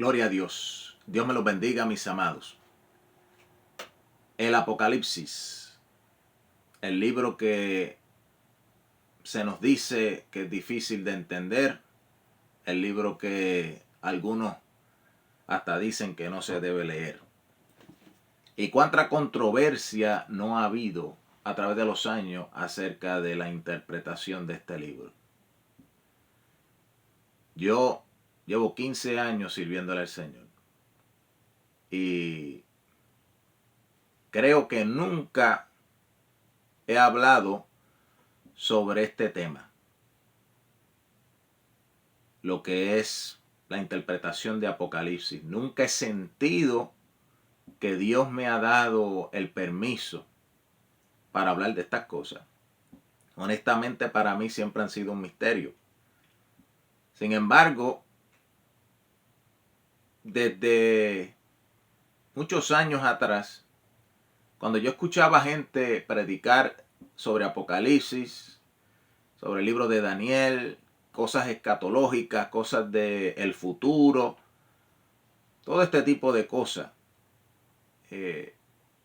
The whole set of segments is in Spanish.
Gloria a Dios. Dios me los bendiga, mis amados. El Apocalipsis, el libro que se nos dice que es difícil de entender, el libro que algunos hasta dicen que no se debe leer. Y cuánta controversia no ha habido a través de los años acerca de la interpretación de este libro. Yo llevo 15 años sirviéndole al Señor y creo que nunca he hablado sobre este tema, lo que es la interpretación de Apocalipsis. Nunca he sentido que Dios me ha dado el permiso para hablar de estas cosas. Honestamente, para mí siempre han sido un misterio. Sin embargo, desde muchos años atrás, cuando yo escuchaba gente predicar sobre Apocalipsis, sobre el libro de Daniel, cosas escatológicas, cosas del futuro, todo este tipo de cosas,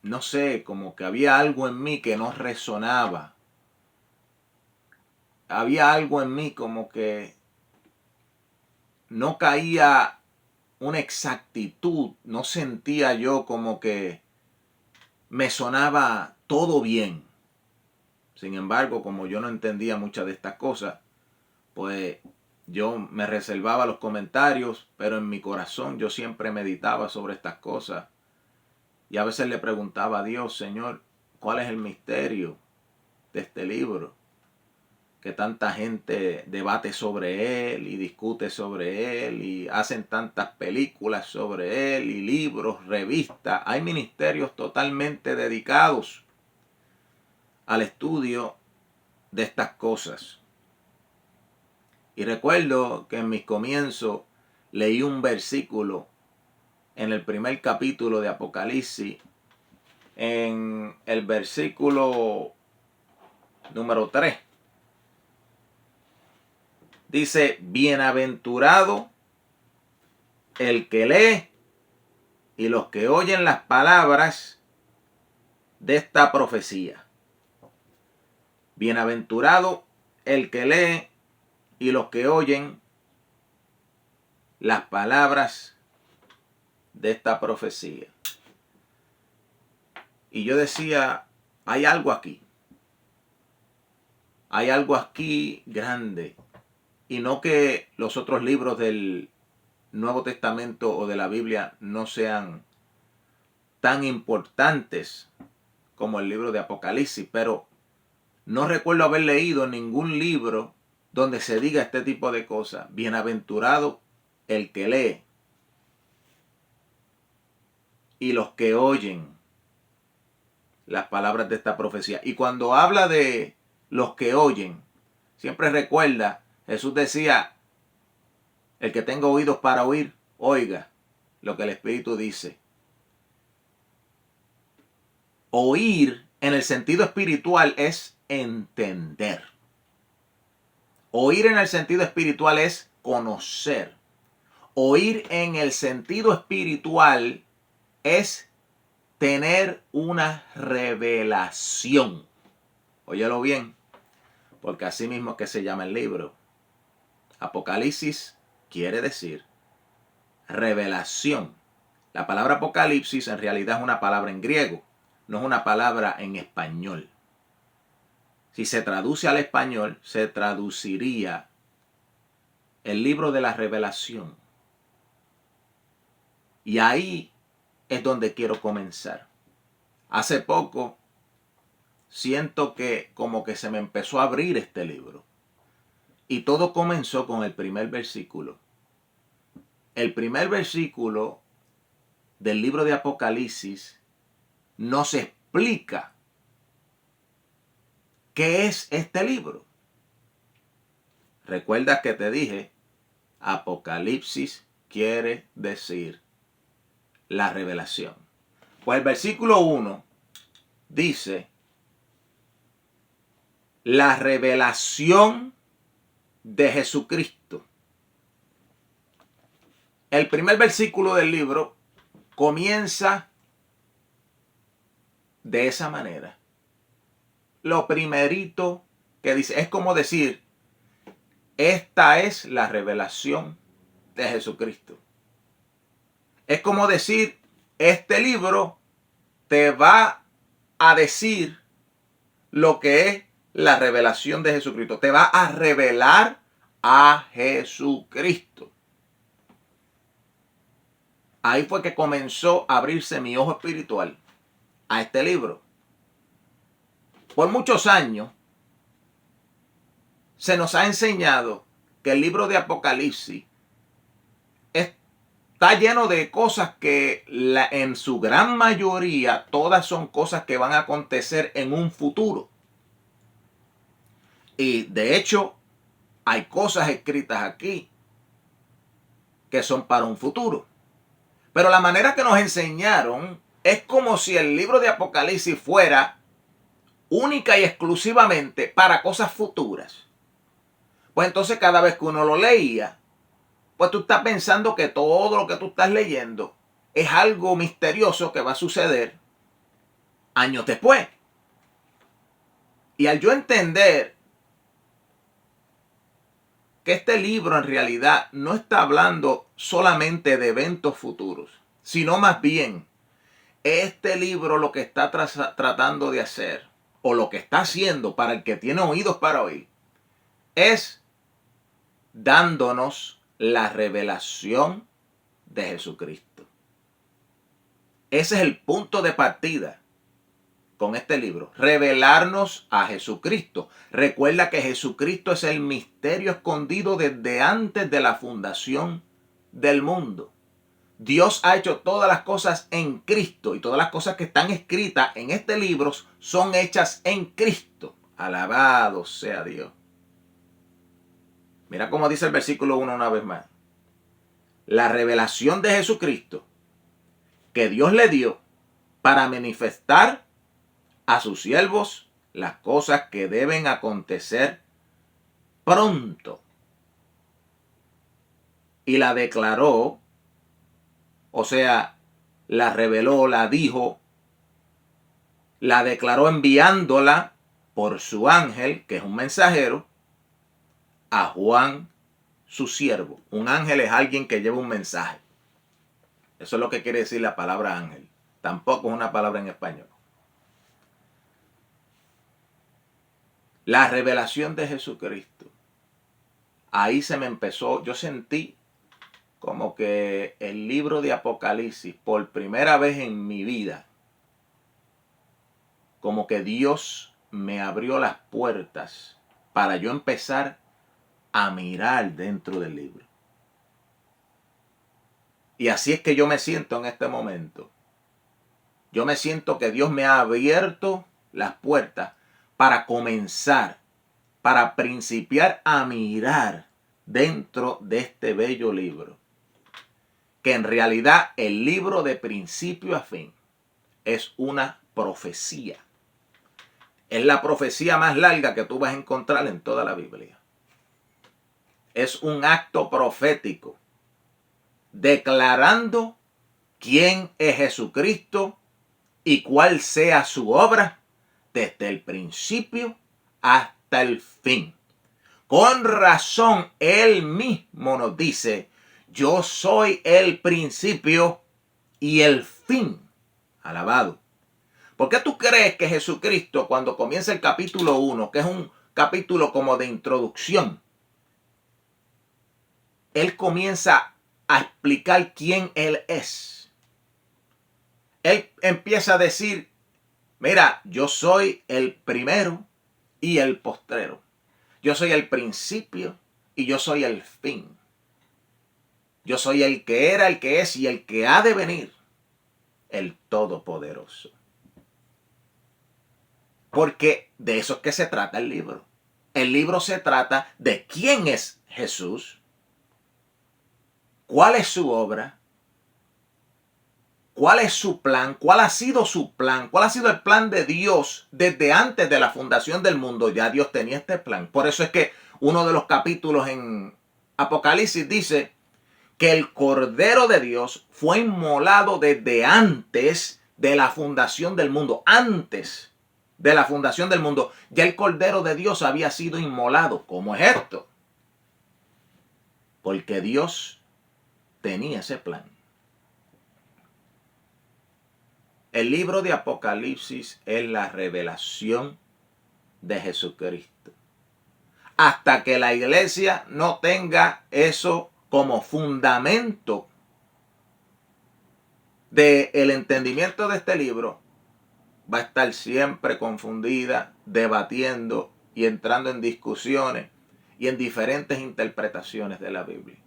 no sé, como que había algo en mí que no resonaba. Había algo en mí como que no caía una exactitud, no sentía yo como que me sonaba todo bien. Sin embargo, como yo no entendía muchas de estas cosas, pues yo me reservaba los comentarios, pero en mi corazón yo siempre meditaba sobre estas cosas. Y a veces le preguntaba a Dios, Señor, ¿cuál es el misterio de este libro? Que tanta gente debate sobre él y discute sobre él y hacen tantas películas sobre él y libros, revistas. Hay ministerios totalmente dedicados al estudio de estas cosas. Y recuerdo que en mis comienzos leí un versículo en el primer capítulo de Apocalipsis, en el versículo número 3. Dice, bienaventurado el que lee y los que oyen las palabras de esta profecía. Bienaventurado el que lee y los que oyen las palabras de esta profecía. Y yo decía, hay algo aquí. Hay algo aquí grande. Y no que los otros libros del Nuevo Testamento o de la Biblia no sean tan importantes como el libro de Apocalipsis, pero no recuerdo haber leído ningún libro donde se diga este tipo de cosas. Bienaventurado el que lee y los que oyen las palabras de esta profecía. Y cuando habla de los que oyen, siempre recuerda, Jesús decía, el que tenga oídos para oír, oiga lo que el Espíritu dice. Oír en el sentido espiritual es entender. Oír en el sentido espiritual es conocer. Oír en el sentido espiritual es tener una revelación. Óyelo bien, porque así mismo es que se llama el libro. Apocalipsis quiere decir revelación. La palabra Apocalipsis en realidad es una palabra en griego, no es una palabra en español. Si se traduce al español, se traduciría el libro de la revelación. Y ahí es donde quiero comenzar. Hace poco siento que como que se me empezó a abrir este libro. Y todo comenzó con el primer versículo. El primer versículo del libro de Apocalipsis nos explica qué es este libro. ¿Recuerdas que te dije? Apocalipsis quiere decir la revelación. Pues el versículo 1 dice, la revelación de Jesucristo, El primer versículo del libro comienza de esa manera. Lo primerito que dice, es como decir, esta es la revelación de Jesucristo. Es como decir, este libro te va a decir lo que es la revelación de Jesucristo. Te va a revelar a Jesucristo. Ahí fue que comenzó a abrirse mi ojo espiritual a este libro. Por muchos años se nos ha enseñado que el libro de Apocalipsis está lleno de cosas que en su gran mayoría todas son cosas que van a acontecer en un futuro. Y de hecho hay cosas escritas aquí que son para un futuro. Pero la manera que nos enseñaron es como si el libro de Apocalipsis fuera única y exclusivamente para cosas futuras. Pues entonces cada vez que uno lo leía, pues tú estás pensando que todo lo que tú estás leyendo es algo misterioso que va a suceder años después. Y al yo entender que este libro en realidad no está hablando solamente de eventos futuros, sino más bien este libro lo que está tratando de hacer, o lo que está haciendo para el que tiene oídos para oír, es dándonos la revelación de Jesucristo. Ese es el punto de partida con este libro, revelarnos a Jesucristo. Recuerda que Jesucristo es el misterio escondido desde antes de la fundación del mundo. Dios ha hecho todas las cosas en Cristo y todas las cosas que están escritas en este libro son hechas en Cristo. Alabado sea Dios. Mira cómo dice el versículo 1 una vez más. La revelación de Jesucristo que Dios le dio para manifestar a sus siervos las cosas que deben acontecer pronto. Y la declaró, o sea, la reveló, la dijo, la declaró enviándola por su ángel, que es un mensajero, a Juan, su siervo. Un ángel es alguien que lleva un mensaje. Eso es lo que quiere decir la palabra ángel. Tampoco es una palabra en español. La revelación de Jesucristo. Ahí se me empezó, yo sentí como que el libro de Apocalipsis, por primera vez en mi vida, como que Dios me abrió las puertas para yo empezar a mirar dentro del libro. Y así es que yo me siento en este momento. Yo me siento que Dios me ha abierto las puertas para comenzar, para principiar a mirar dentro de este bello libro. Que en realidad el libro de principio a fin es una profecía. Es la profecía más larga que tú vas a encontrar en toda la Biblia. Es un acto profético declarando quién es Jesucristo y cuál sea su obra desde el principio hasta el fin. Con razón, él mismo nos dice, yo soy el principio y el fin. Alabado. ¿Por qué tú crees que Jesucristo, cuando comienza el capítulo 1, que es un capítulo como de introducción, él comienza a explicar quién él es? Él empieza a decir, mira, yo soy el primero y el postrero. Yo soy el principio y yo soy el fin. Yo soy el que era, el que es y el que ha de venir, el Todopoderoso. Porque de eso es que se trata el libro. El libro se trata de quién es Jesús, cuál es su obra, cuál es su plan, cuál ha sido su plan, cuál ha sido el plan de Dios desde antes de la fundación del mundo. Ya Dios tenía este plan. Por eso es que uno de los capítulos en Apocalipsis dice que el Cordero de Dios fue inmolado desde antes de la fundación del mundo. Antes de la fundación del mundo, ya el Cordero de Dios había sido inmolado. ¿Cómo es esto? Porque Dios tenía ese plan. El libro de Apocalipsis es la revelación de Jesucristo. Hasta que la iglesia no tenga eso como fundamento del entendimiento de este libro, va a estar siempre confundida, debatiendo y entrando en discusiones y en diferentes interpretaciones de la Biblia.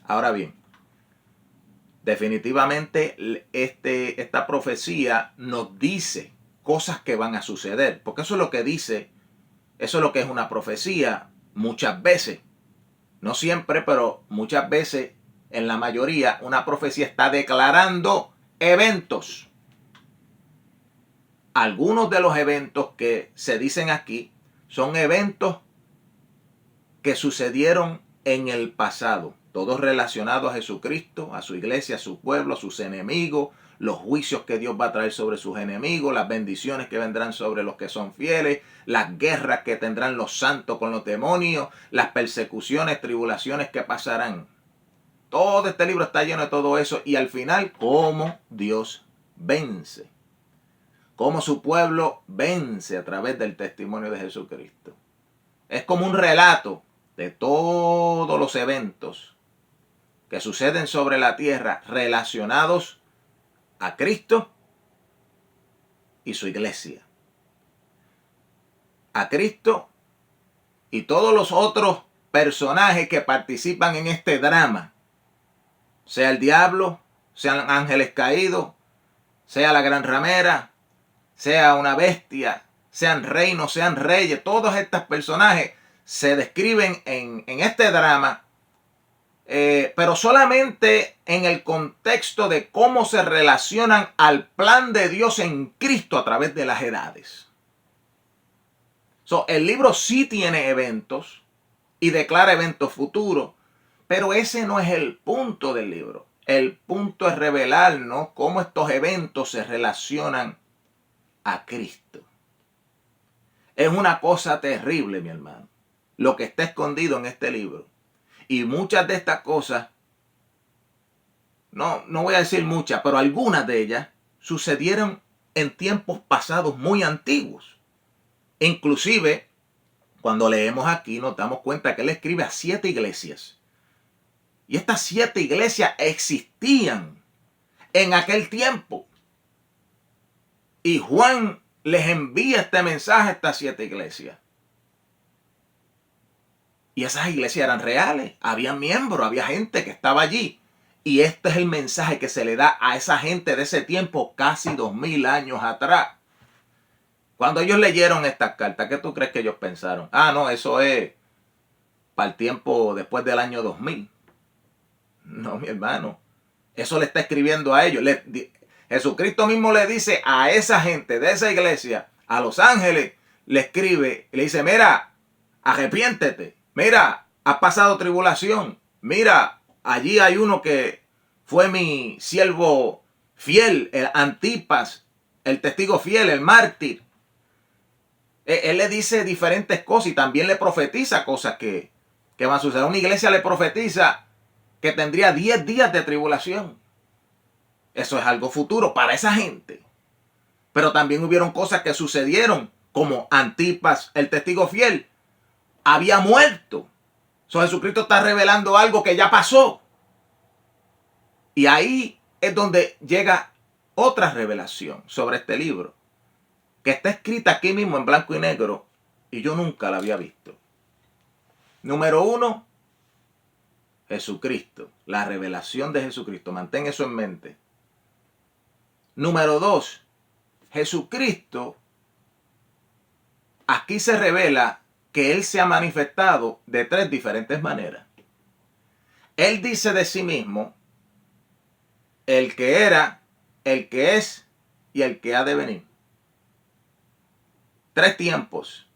Ahora bien, definitivamente esta profecía nos dice cosas que van a suceder, porque eso es lo que dice, eso es lo que es una profecía muchas veces. No siempre, pero muchas veces, en la mayoría, una profecía está declarando eventos. Algunos de los eventos que se dicen aquí son eventos que sucedieron en el pasado, todos relacionados a Jesucristo, a su iglesia, a su pueblo, a sus enemigos, los juicios que Dios va a traer sobre sus enemigos, las bendiciones que vendrán sobre los que son fieles, las guerras que tendrán los santos con los demonios, las persecuciones, tribulaciones que pasarán. Todo este libro está lleno de todo eso y al final, cómo Dios vence. Cómo su pueblo vence a través del testimonio de Jesucristo. Es como un relato de todos los eventos que suceden sobre la tierra relacionados a Cristo y su iglesia. A Cristo y todos los otros personajes que participan en este drama. Sea el diablo, sean ángeles caídos, sea la gran ramera, sea una bestia, sean reinos, sean reyes, todos estos personajes se describen en este drama, pero solamente en el contexto de cómo se relacionan al plan de Dios en Cristo a través de las edades. El libro sí tiene eventos y declara eventos futuros, pero ese no es el punto del libro. El punto es revelarnos cómo estos eventos se relacionan a Cristo. Es una cosa terrible, mi hermano, lo que está escondido en este libro. Y muchas de estas cosas, no voy a decir muchas, pero algunas de ellas sucedieron en tiempos pasados muy antiguos. Inclusive, cuando leemos aquí, nos damos cuenta que él escribe a 7 iglesias. Y estas 7 iglesias existían en aquel tiempo. Y Juan les envía este mensaje a estas 7 iglesias. Y esas iglesias eran reales. Había miembros, había gente que estaba allí. Y este es el mensaje que se le da a esa gente de ese tiempo, casi 2000 años atrás. Cuando ellos leyeron estas cartas, ¿qué tú crees que ellos pensaron? No, eso es para el tiempo después del año 2000. No, mi hermano. Eso le está escribiendo a ellos. Jesucristo mismo le dice a esa gente de esa iglesia, a los ángeles, le escribe, le dice, mira, arrepiéntete. Mira, has pasado tribulación. Mira, allí hay uno que fue mi siervo fiel, el Antipas, el testigo fiel, el mártir. Él le dice diferentes cosas y también le profetiza cosas que van a suceder. Una iglesia le profetiza que tendría 10 días de tribulación. Eso es algo futuro para esa gente. Pero también hubieron cosas que sucedieron, como Antipas, el testigo fiel, había muerto. Jesucristo está revelando algo que ya pasó. Y ahí es donde llega otra revelación sobre este libro, que está escrita aquí mismo en blanco y negro, y yo nunca la había visto. Número 1, Jesucristo, la revelación de Jesucristo. Mantén eso en mente. Número 2, Jesucristo, aquí se revela que Él se ha manifestado de 3 diferentes maneras. Él dice de sí mismo, el que era, el que es y el que ha de venir. 3 tiempos.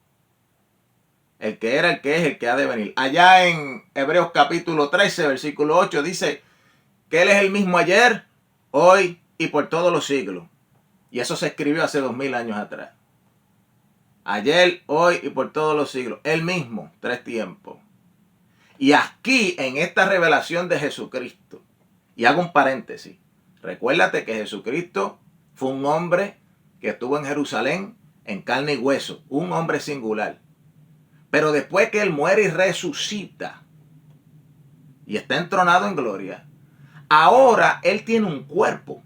el que era, el que es, el que ha de venir. Allá en Hebreos capítulo 13, versículo 8, dice que Él es el mismo ayer, hoy y por todos los siglos. Y eso se escribió hace 2000 años atrás. Ayer, hoy y por todos los siglos. Él mismo, 3 tiempos. Y aquí, en esta revelación de Jesucristo, y hago un paréntesis, recuérdate que Jesucristo fue un hombre que estuvo en Jerusalén en carne y hueso, un hombre singular. Pero después que Él muere y resucita y está entronado en gloria, ahora Él tiene un cuerpo.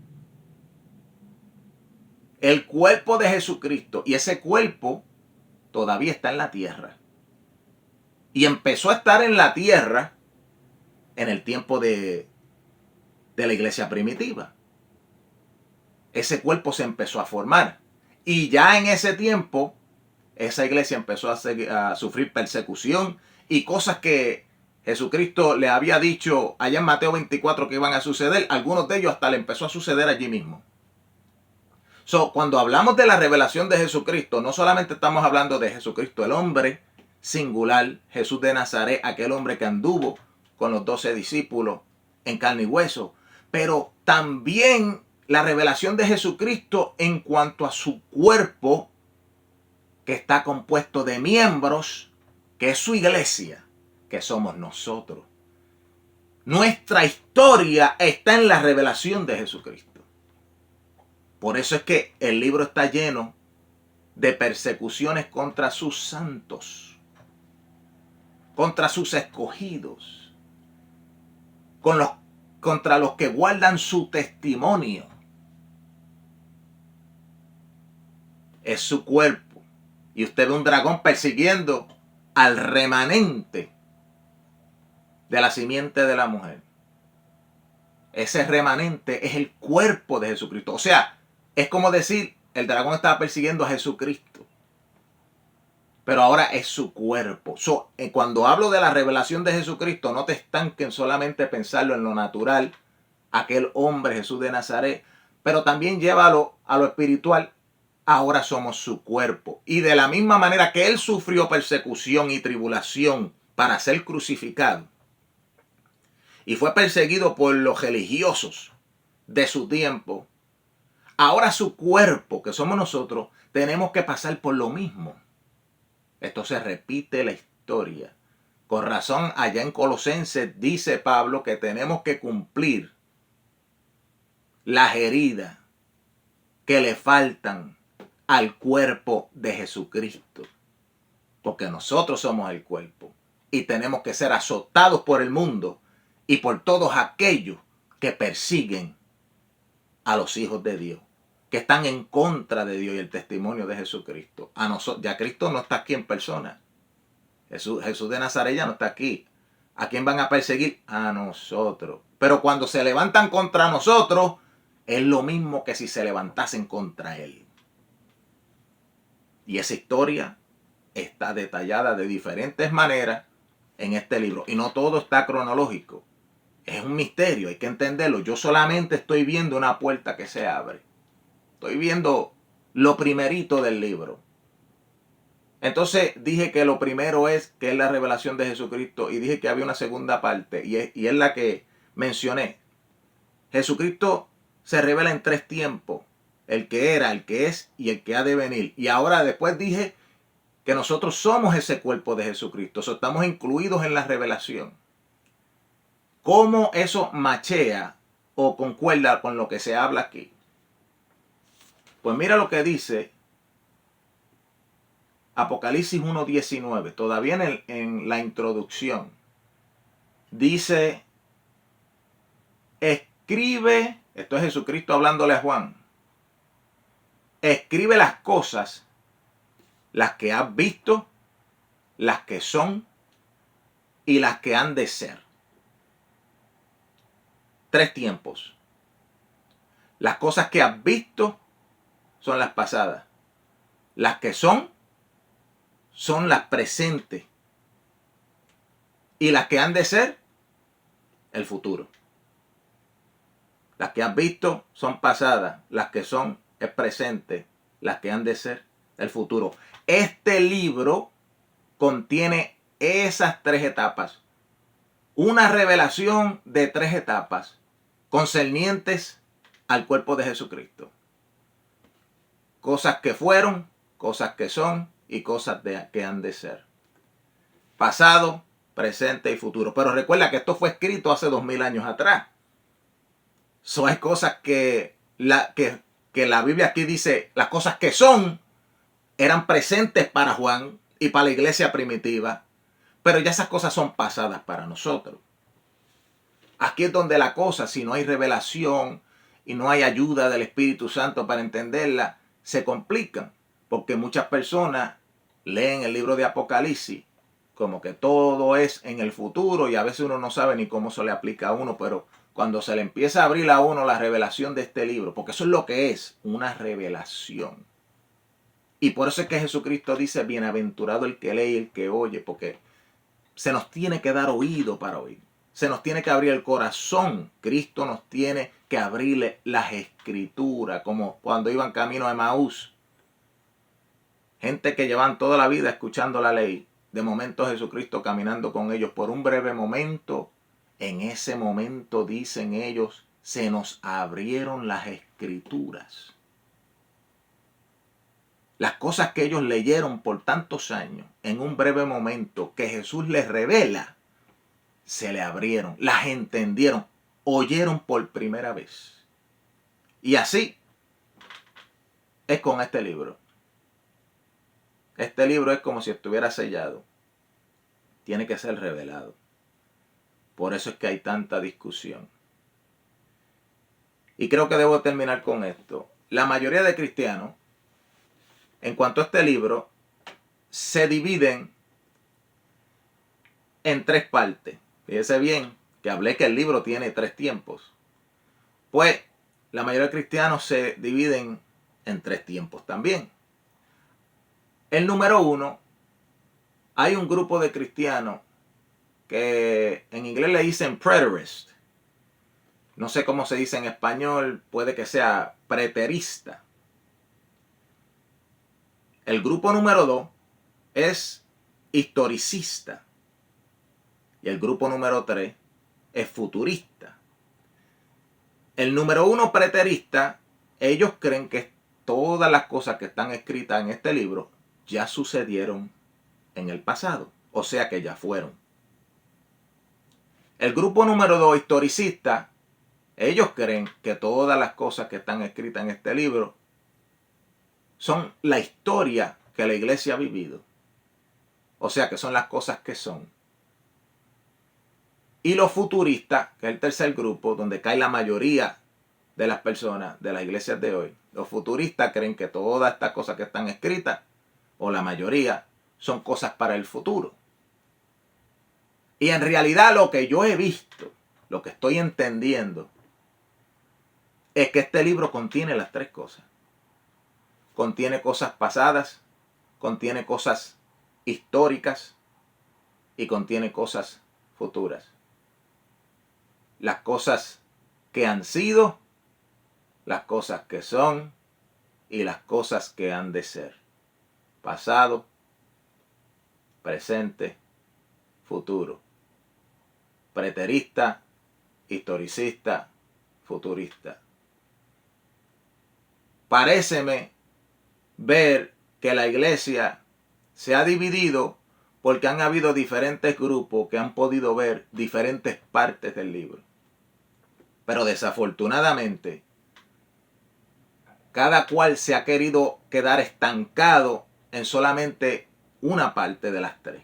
El cuerpo de Jesucristo. Y ese cuerpo todavía está en la tierra. Y empezó a estar en la tierra en el tiempo de la iglesia primitiva. Ese cuerpo se empezó a formar. Y ya en ese tiempo, esa iglesia empezó a sufrir persecución y cosas que Jesucristo le había dicho allá en Mateo 24 que iban a suceder. Algunos de ellos hasta le empezó a suceder allí mismo. Cuando hablamos de la revelación de Jesucristo, no solamente estamos hablando de Jesucristo, el hombre singular, Jesús de Nazaret, aquel hombre que anduvo con los 12 discípulos en carne y hueso, pero también la revelación de Jesucristo en cuanto a su cuerpo, que está compuesto de miembros, que es su iglesia, que somos nosotros. Nuestra historia está en la revelación de Jesucristo. Por eso es que el libro está lleno de persecuciones contra sus santos, contra sus escogidos, contra los que guardan su testimonio. Es su cuerpo. Y usted ve un dragón persiguiendo al remanente de la simiente de la mujer. Ese remanente es el cuerpo de Jesucristo. O sea, es como decir, el dragón estaba persiguiendo a Jesucristo. Pero ahora es su cuerpo. Cuando hablo de la revelación de Jesucristo, no te estanquen solamente pensarlo en lo natural, aquel hombre Jesús de Nazaret, pero también llévalo a lo espiritual. Ahora somos su cuerpo. Y de la misma manera que Él sufrió persecución y tribulación para ser crucificado, y fue perseguido por los religiosos de su tiempo, ahora su cuerpo, que somos nosotros, tenemos que pasar por lo mismo. Esto se repite la historia. Con razón, allá en Colosenses dice Pablo que tenemos que cumplir las heridas que le faltan al cuerpo de Jesucristo. Porque nosotros somos el cuerpo y tenemos que ser azotados por el mundo y por todos aquellos que persiguen a los hijos de Dios, que están en contra de Dios y el testimonio de Jesucristo. Ya Cristo no está aquí en persona. Jesús de Nazaret ya no está aquí. ¿A quién van a perseguir? A nosotros. Pero cuando se levantan contra nosotros, es lo mismo que si se levantasen contra Él. Y esa historia está detallada de diferentes maneras en este libro. Y no todo está cronológico. Es un misterio, hay que entenderlo. Yo solamente estoy viendo una puerta que se abre. Estoy viendo lo primerito del libro. Entonces dije que lo primero es que es la revelación de Jesucristo y dije que había una segunda parte y es la que mencioné. Jesucristo se revela en 3 tiempos. El que era, el que es y el que ha de venir. Y ahora después dije que nosotros somos ese cuerpo de Jesucristo. Estamos incluidos en la revelación. ¿Cómo eso machea o concuerda con lo que se habla aquí? Pues mira lo que dice Apocalipsis 1:19. Todavía en la introducción. Dice, escribe, esto es Jesucristo hablándole a Juan, escribe las cosas, las que has visto, las que son y las que han de ser. 3 tiempos. Las cosas que has visto son las pasadas. Las que son las presentes. Y las que han de ser, el futuro. Las que has visto son pasadas. Las que son es presente. Las que han de ser, el futuro. Este libro contiene esas 3 etapas. Una revelación de 3 etapas concernientes al cuerpo de Jesucristo. Cosas que fueron, cosas que son y cosas que han de ser. Pasado, presente y futuro. Pero recuerda que esto fue escrito hace 2000 años atrás. Hay cosas que la Biblia aquí dice, las cosas que son, eran presentes para Juan y para la iglesia primitiva, pero ya esas cosas son pasadas para nosotros. Aquí es donde la cosa, si no hay revelación y no hay ayuda del Espíritu Santo para entenderla, se complican, porque muchas personas leen el libro de Apocalipsis como que todo es en el futuro y a veces uno no sabe ni cómo se le aplica a uno, pero cuando se le empieza a abrir a uno la revelación de este libro, porque eso es lo que es, una revelación. Y por eso es que Jesucristo dice, bienaventurado el que lee y el que oye, porque se nos tiene que dar oído para oír. Se nos tiene que abrir el corazón. Cristo nos tiene que abrirle las escrituras, como cuando iban camino a Emaús. Gente que llevan toda la vida escuchando la ley. De momento Jesucristo caminando con ellos por un breve momento. En ese momento, dicen ellos, se nos abrieron las escrituras. Las cosas que ellos leyeron por tantos años, en un breve momento que Jesús les revela, se le abrieron, las entendieron, oyeron por primera vez. Y así es con este libro. Este libro es como si estuviera sellado. Tiene que ser revelado. Por eso es que hay tanta discusión. Y creo que debo terminar con esto. La mayoría de cristianos, en cuanto a este libro, se dividen en 3 partes. Fíjese bien que hablé que el libro tiene 3 tiempos. Pues la mayoría de cristianos se dividen en 3 tiempos también. El número 1, hay un grupo de cristianos que en inglés le dicen preterist. No sé cómo se dice en español, puede que sea preterista. El grupo número 2 es historicista. Y el grupo número 3 es futurista. El número 1, preterista, ellos creen que todas las cosas que están escritas en este libro ya sucedieron en el pasado. O sea que ya fueron. El grupo número 2, historicista, ellos creen que todas las cosas que están escritas en este libro son la historia que la iglesia ha vivido. O sea que son las cosas que son. Y los futuristas, que es el tercer grupo, donde cae la mayoría de las personas de las iglesias de hoy. Los futuristas creen que todas estas cosas que están escritas, o la mayoría, son cosas para el futuro. Y en realidad lo que yo he visto, lo que estoy entendiendo, es que este libro contiene las 3 cosas. Contiene cosas pasadas, contiene cosas históricas y contiene cosas futuras. Las cosas que han sido, las cosas que son y las cosas que han de ser. Pasado, presente, futuro. Preterista, historicista, futurista. Paréceme ver que la iglesia se ha dividido porque han habido diferentes grupos que han podido ver diferentes partes del libro. Pero desafortunadamente, cada cual se ha querido quedar estancado en solamente una parte de las 3.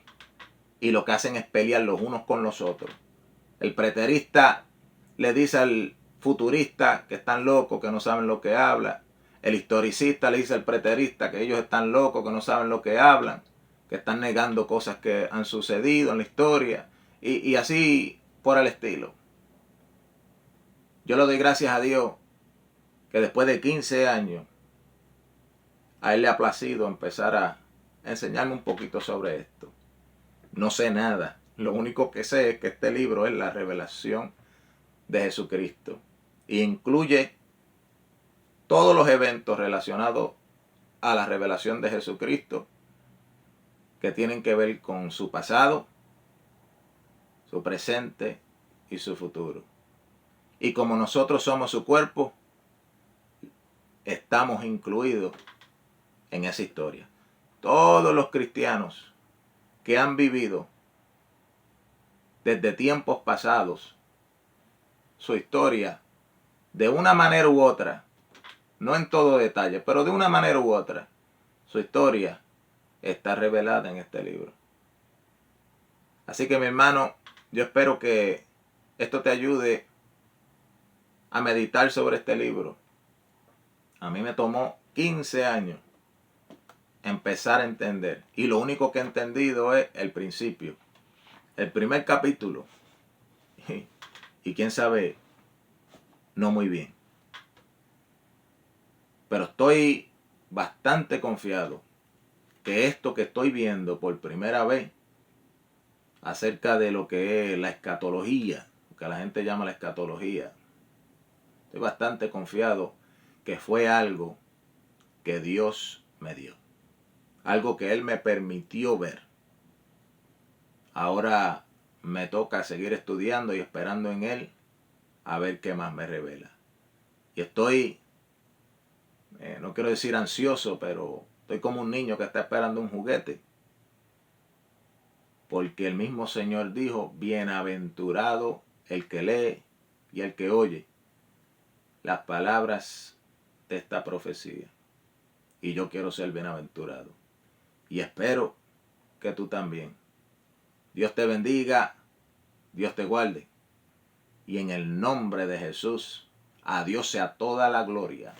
Y lo que hacen es pelear los unos con los otros. El preterista le dice al futurista que están locos, que no saben lo que hablan. El historicista le dice al preterista que ellos están locos, que no saben lo que hablan, que están negando cosas que han sucedido en la historia. Y así por el estilo. Yo le doy gracias a Dios que después de 15 años a Él le ha placido empezar a enseñarme un poquito sobre esto. No sé nada. Lo único que sé es que este libro es la revelación de Jesucristo. Y incluye todos los eventos relacionados a la revelación de Jesucristo. que tienen que ver con su pasado, su presente y su futuro. Y como nosotros somos su cuerpo, estamos incluidos en esa historia. Todos los cristianos que han vivido desde tiempos pasados su historia, de una manera u otra, no en todo detalle, pero de una manera u otra, su historia está revelada en este libro. Así que mi hermano, yo espero que esto te ayude a meditar sobre este libro. A mí me tomó 15 años empezar a entender, y lo único que he entendido es el principio, el primer capítulo, y quién sabe, no muy bien. Pero estoy bastante confiado que esto que estoy viendo por primera vez acerca de lo que es la escatología, que la gente llama la escatología, estoy bastante confiado que fue algo que Dios me dio, algo que Él me permitió ver. Ahora me toca seguir estudiando y esperando en Él a ver qué más me revela. Y estoy, no quiero decir ansioso, pero estoy como un niño que está esperando un juguete. Porque el mismo Señor dijo, bienaventurado el que lee y el que oye las palabras de esta profecía. Y yo quiero ser bienaventurado. Y espero que tú también. Dios te bendiga, Dios te guarde. Y en el nombre de Jesús, a Dios sea toda la gloria.